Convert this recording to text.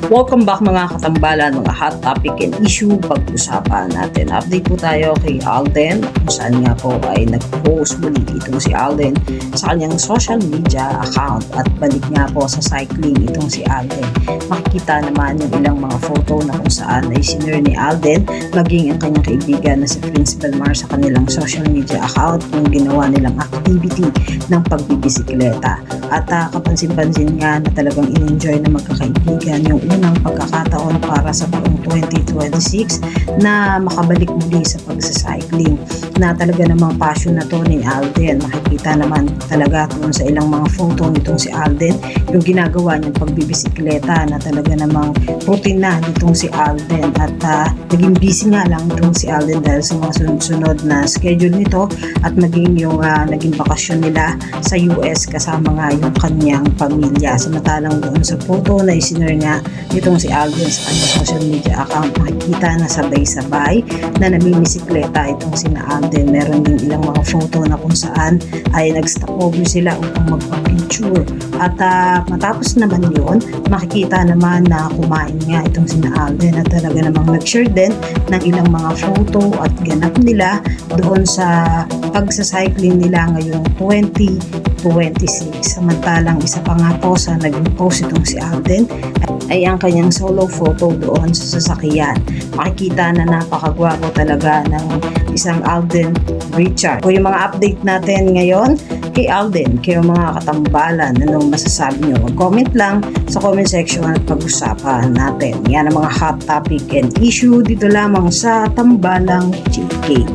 Welcome back mga katambalan, mga hot topic and issue pag-usapan natin. Update po tayo kay Alden kung saan nga po ay nag-post muli itong si Alden sa kanyang social media account at balik nga po sa cycling itong si Alden. Makikita naman yung ilang mga photo na kung saan ay sinure ni Alden maging ang kanyang kaibigan na si Prince Belmar sa kanilang social media account kung ginawa nilang activity ng pagbibisikleta. At kapansin-pansin nga na talagang in-enjoy na magkakaibigan yung unang pagkakataon para sa taong 2026 na makabalik muli sa pagsacycling, na talaga namang passion na to ni Alden. Makikita naman talaga doon sa ilang mga photo nitong si Alden yung ginagawa niyang pagbibisikleta na talaga namang routine na nitong si Alden at naging busy nga lang itong si Alden dahil sa mga sunod-sunod na schedule nito at maging yung naging bakasyon nila sa US kasama nga yung kanyang pamilya. Samantalang doon sa photo na isinare nga nitong si Alden sa kanyang social media account, makikita na sabay-sabay na namimisikleta itong si Alden. Meron din ilang mga photo na kung saan ay nag-stopover sila upang magpa-picture. At matapos naman yun, makikita naman na kumain nga itong si Alden at talaga namang nag-share din ng ilang mga photo at ganap nila doon sa pagsacycling nila ngayong 2026. Samantalang isa pa nga po sa naging post itong si Alden ay ang kanyang solo photo doon sa sasakyan. Makikita na napakagwapo talaga ng isang Alden Richard. Kung yung mga update natin ngayon kay Alden, kayo mga katambalan, anong masasabi nyo? Mag-comment lang sa comment section at pag-usapan natin. Yan ang mga hot topic and issue dito lamang sa Tambalang GK.